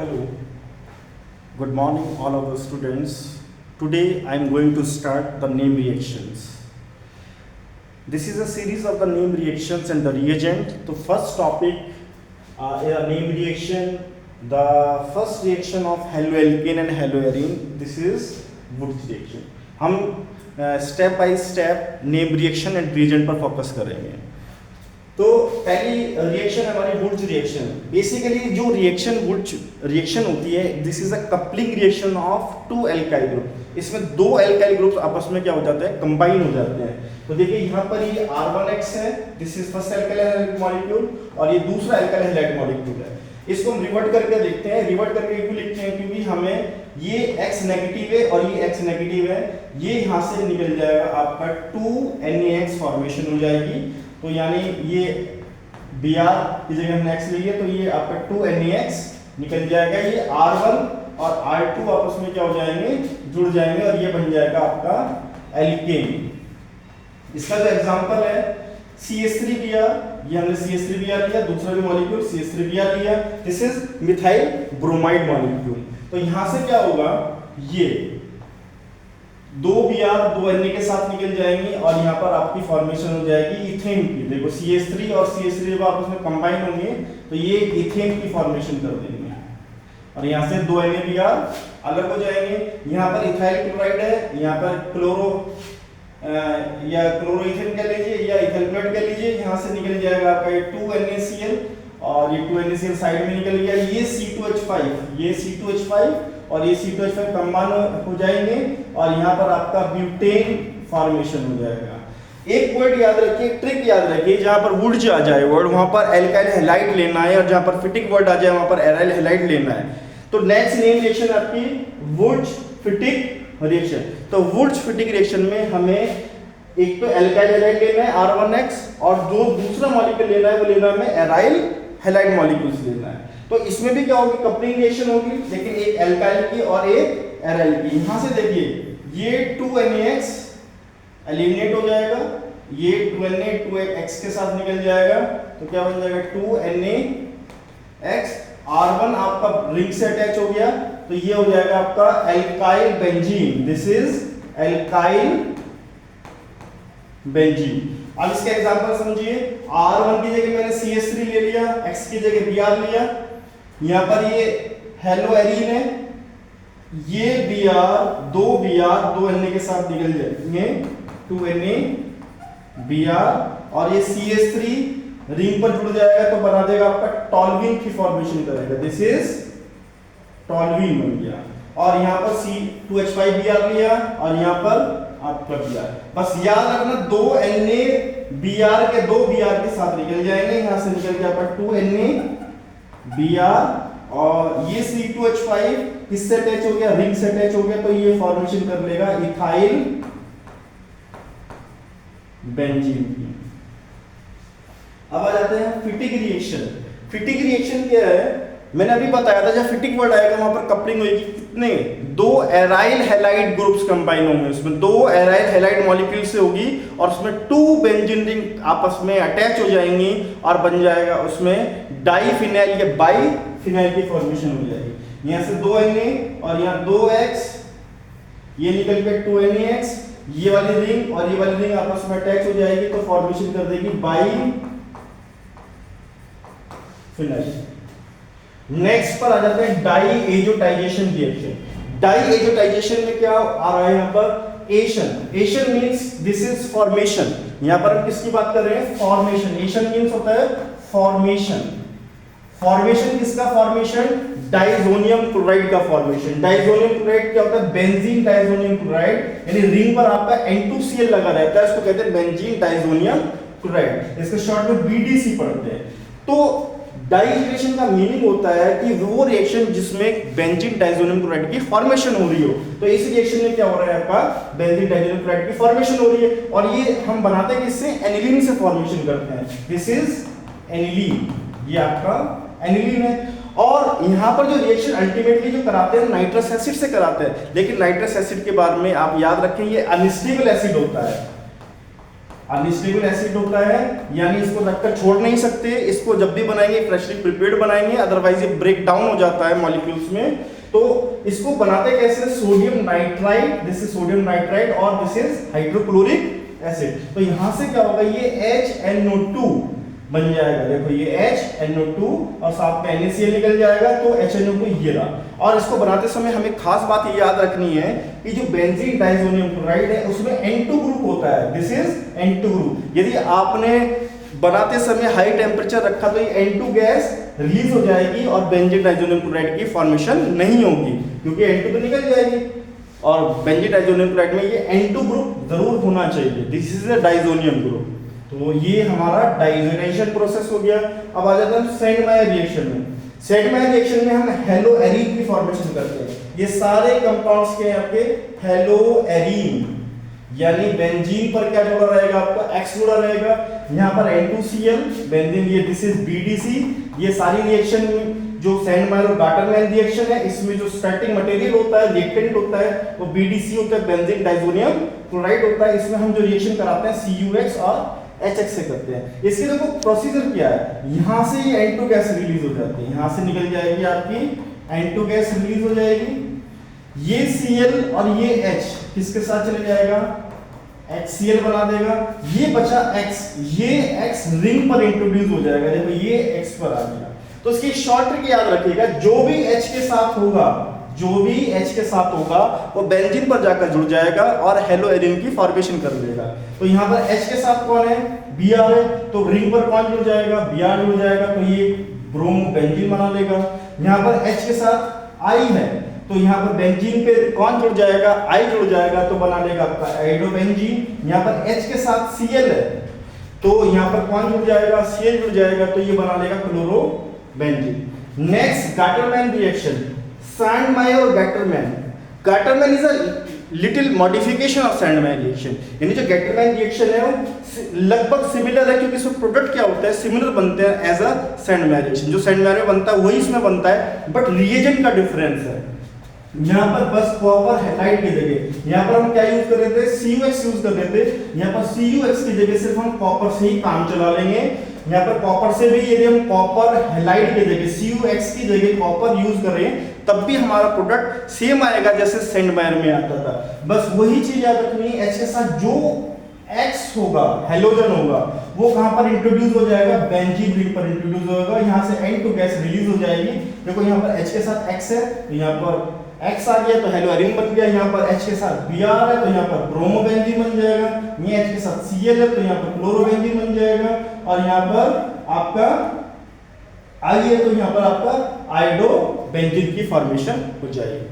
Hello, good morning all of the students. Today I am going to start the name reactions. This is a series of the name reactions and the reagent. The first topic is a name reaction. The first reaction of haloalkane and haloarine. This is Wurtz reaction. हम step by step name reaction and reagent पर focus करेंगे. तो पहली reaction हमारी Wurtz reaction. Basically जो reaction Wurtz reaction होती है, this is a coupling reaction of two alkyl group. इसमें दो एल्काइल ग्रुप्स आपस में क्या हो जाते हैं, कंबाइन हो जाते हैं. तो देखिए यहाँ पर ये R1X है, this is first alkyl halide molecule, और ये दूसरा एल्काइल हैलाइड मॉलिक्यूल है. इसको हम रिवर्ट करके देखते हैं. रिवर्ट करके क्यों लिखते हैं, क्योंकि हमें ये X नेगेटिव है और ये X नेगेटिव है, ये यहाँ से निकल जाएगा आपका 2NaX फॉर्मेशन हो जाएगी. तो यानी ये Br की जगह हमने X ली है, तो ये आपका 2NaX निकल जाएगा. ये R1 और R2 आपस में क्या हो जाएंगे, जुड़ जाएंगे, और ये बन जाएगा आपका एल्केन. इसका जो एग्जांपल है CH3Br, ये हमने CH3Br लिया, दूसरा जो मॉलिक्यूल CH3Br लिया, this is methyl bromide molecule. तो यहां से क्या होगा, ये 2Br 2Na के साथ निकल जाएंगे, और यहाँ पर आपकी फॉर्मेशन हो जाएगी इथेन की. देखो CH3 और CH3 जब आपस में कंबाइन होंगे तो ये इथेन की फॉर्मेशन कर देंगे, और यहाँ से 2NaBr अलग हो जाएंगे. यहाँ पर इथाइल क्लोराइड है, यहाँ पर क्लोरो या क्लोरोइथेन कह लीजिए या इथाइल क्लोराइड कह लीजिए. यहाँ से निकल जाएगा आपका ये 2NaCl, और ये 2NaCl साइड में निकल गया. ये C2H5, ये C2H5 और ये C2H5 कंबाइन हो जाएंगे, और यहाँ पर आपका ब्यूटेन फॉर्मेशन हो जाएगा. एक वर्ड याद रखिए, ट्रिक याद रखिए, जहाँ पर वुर्ट्ज आ जाए वर्ड वहाँ पर एल्काइल हैलाइड लेना है, और जहाँ पर फिटिक वर्ड आ जाए वहाँ पर एराइल हैलाइड लेना है. तो नेक्स्ट नेम रिएक्शन आपकी वुर्ट्ज फिटिक रिएक्शन. तो वुर्ट्ज फिटिक रिएक्शन में हमें एक तो एल्काइल हैलाइड लेना है R1X, और जो दूसरा मॉलिक्यूल लेना है वो लेना है हमें एराइल हैलाइड मॉलिक्यूल्स लेना है. तो इसमें भी क्या होगी, कपलिंग रिएक्शन होगी, लेकिन एक एल्काइल की और एक एराइल की. यहां से देखिए ये 2NaX एलिमिनेट हो जाएगा, ये 2Na 2X के साथ निकल जाएगा, तो क्या बन जाएगा 2NaX. R1 आपका रिंग से अटैच हो गया, तो ये हो जाएगा आपका alkyl benzene. This is alkyl benzene. अब इसका एग्जांपल समझिए. R1 की जगह मैंने CH3 ले लिया, X की जगह Br लिया. यहाँ पर ये हेलोएरीन है, ये Br 2Na के साथ निकल जाएंगे 2NaBr, और ये CH3 रिंग पर जुड़ जाएगा तो बना देगा आपका टॉल्यूइन की फॉर्मेशन करेगा. दिस इज टॉल्यूइन बन गया. और यहाँ पर C2H5Br लिया, और यहाँ पर आपका Br. बस याद रखना 2NaBr के 2Br के साथ निकल जाएंगे. यहाँ से निकल गया आपका 2NaBr, और ये C2H5 किससे अटैच हो गया, रिंग से अटैच हो गया, तो ये फॉर्मेशन कर लेगा इथाइल बेंजीन की. अब आ जाते हैं फिटिक रिएक्शन. फिटिक रिएक्शन क्या है, मैंने अभी बताया था, जब फिटिक वर्ड आएगा वहां पर कपलिंग होगी. कितने, दो एराइल हैलाइड ग्रुप्स कंबाइन होंगे, उसमें दो एराइल हैलाइड मॉलिक्यूल से होगी, और उसमें 2 बेंजीन रिंग आपस में अटैच हो जाएंगी, और बन जाएगा उसमें डाइफिनाइल या बाइफिनाइल की फॉर्मेशन हो जाएगी. यहाँ से 2Na और यहाँ 2X, ये निकल के 2NaX, ये वाली रिंग और ये वाली रिंग आपस में अटैच हो जाएगी, तो फॉर्मेशन कर देगी बाइफिनाइल. नेक्स्ट पर आ जाते हैं डाईएजोटाइजेशन रिएक्शन. डाईएजोटाइजेशन में क्या आ रहा है, यहाँ पर एशन. एशन मींस दिस इज फॉर्मेशन. यहाँ पर हम किसकी बात कर रहे हैं, फॉर्मेशन. एशन मींस होता है फॉर्मेशन. फॉर्मेशन किसका फॉर्मेशन, डाइजोनियम क्लोराइड का फॉर्मेशन. डाइजोनियम क्लोराइड क्या होता है, बेंजीन डाइजोनियम क्लोराइड, यानी रिंग पर आपका N2Cl लगा रहता है, इसको कहते हैं बेंजीन डाइजोनियम क्लोराइड. इसके शॉर्ट में BDC पढ़ते हैं. तो डाइजेशन का मीनिंग होता है कि वो रिएक्शन जिसमें बेंजीन डाइजोनियम क्लोराइड की फॉर्मेशन हो रही हो. तो इस रिएक्शन में क्या हो रहा है, आपका बेंजीन डाइजोनियम क्लोराइड की फॉर्मेशन हो रही है, और ये हम बनाते हैं किससे, एनिलीन से फॉर्मेशन करते हैं. दिस इज एनिलीन, ये आपका एनिलीन है. और यहाँ पर जो रिएक्शन अल्टीमेटली जो कराते हैं नाइट्रस एसिड से कराते हैं, लेकिन नाइट्रस एसिड के बारे में आप याद रखें, ये अनस्टेबल एसिड होता है. अनस्टेबल एसिड होता है, यानी इसको रखकर छोड़ नहीं सकते, इसको जब भी बनाएंगे फ्रेशली प्रिपेयर्ड बनाएंगे, अदरवाइज ये ब्रेक डाउन हो जाता है मॉलिक्यूल्स में। तो इसको बनाते कैसे, sodium nitride, this is sodium nitride और दिस इज हाइड्रोक्लोरिक एसिड। तो यहां से क्या होगा, ये HNO2 बन जाएगा, देखो ये HNO2 और साथ में NaCl निकल जाएगा, तो HNO2 ये रहा। और इसको बनाते समय हमें खास बात ये याद रखनी है कि जो बेंजीन डाइजोनियम क्लोराइड है उसमें N2 ग्रुप होता है, दिस इज N2 ग्रुप। यदि आपने बनाते समय हाई टेम्परेचर रखा तो ये N2 गैस रिलीज हो जाएगी और बेंजीन डाइजोनियम क्लोराइड की फॉर्मेशन नहीं होगी, क्योंकि N2 तो निकल जाएगी। और बेंजीन डाइजोनियम क्लोराइड में ये N2 ग्रुप जरूर होना चाहिए, this is a diazonium group. तो ये हमारा डाइजोनेशन प्रोसेस हो गया। अब आ जाते हैं सेंडमायर रिएक्शन में। सेंडमायर रिएक्शन में हम हेलोएरीन की फॉर्मेशन करते हैं। ये सारे कंपाउंड्स के आपके हेलोएरीन, यानी बेंजीन पर क्या जुड़ा रहेगा, आपका X जुड़ा रहेगा, यहाँ पर N2Cl बेंजीन, ये दिस इज BDC। ये सारी रिएक्शन जो सेंडमायर और गाटरमैन रिएक्शन है, इसमें जो स्टार्टिंग मटेरियल होता है, रिएक्टेंट होता है, वो BDC होता है, बेंजीन डाइजोनियम क्लोराइड होता है। इसमें हम जो रिएक्शन कराते हैं CuX और HX से करते हैं। इसके देखो प्रोसीजर क्या है, यहाँ से ये N2 गैस रिलीज हो जाती है, यहाँ से निकल जाएगी आपकी N2 गैस रिलीज हो जाएगी, ये Cl और ये H किसके साथ चले जाएगा, HCl बना देगा, ये बचा X, ये X रिंग पर इंट्रोड्यूस हो जाएगा, देखो ये X पर आ गया। तो इसकी शॉर्ट ट्रिक याद रखिएगा, जो भी H के साथ होगा, जो भी H के साथ होगा वो बेंजीन पर जाकर जुड़ जाएगा और हेलोएरीन की फॉर्मेशन कर देगा। तो यहाँ पर H के साथ कौन है, Br है, तो रिंग पर कौन जुड़ जाएगा, Br जुड़ जाएगा, तो ये ब्रोमो बेंजीन बना लेगा। यहाँ पर H के साथ I है, तो यहाँ पर बेंजीन पे कौन जुड़ जाएगा, I जुड़ जाएगा, तो बना लेगा आपका आइडोबेंजीन। यहाँ पर H के साथ Cl है, तो यहाँ पर कौन जुड़ जाएगा, Cl जुड़ जाएगा, तो ये बना लेगा chlorobenzene. Next Gattermann reaction, Sandmeyer और Gattermann. Gattermann is a little modification of Sandmeyer reaction, यानी जो गाटरमैन रिएक्शन है वो लगभग सिमिलर है, क्योंकि इसमें प्रोडक्ट क्या होता है, सिमिलर बनते हैं एज अ सैंडमायर रिएक्शन। जो सैंडमायर में बनता है वही इसमें बनता है, बट रिएजेंट का डिफरेंस है। यहाँ पर बस कॉपर हैलाइड की जगह यहाँ पर हम क्या यूज कर रहे थे, CuX यूज कर रहे थे। यहाँ पर CuX की जगह सिर्फ हम कॉपर से ही काम चला लेंगे। यहाँ पर कॉपर से भी यदि हम कॉपर हैलाइड की जगह CuX की जगह कॉपर यूज करें तब भी हमारा प्रोडक्ट सेम आएगा जैसे सेंडमायर में आता था। बस वही चीज याद रखनी है, H के साथ जो X होगा, हेलोजन होगा, वो कहां पर इंट्रोड्यूस हो जाएगा, बेंजीन रिंग पर इंट्रोड्यूस होगा, यहां से N2 गैस रिलीज हो जाएगी। देखो यहाँ पर H के साथ X है, तो यहाँ पर X आ गया तो हेलोएरीन बन गया, यहाँ पर H के साथ Br है तो यहाँ पर ब्रोमोबेंजीन बन जाएगा, ये H के साथ Cl है तो यहाँ पर क्लोरोबेंजीन बन जाएगा, और यहाँ पर आपका I है तो यहाँ पर आपका आइडोबेंजीन की फॉर्मेशन हो जाएगी।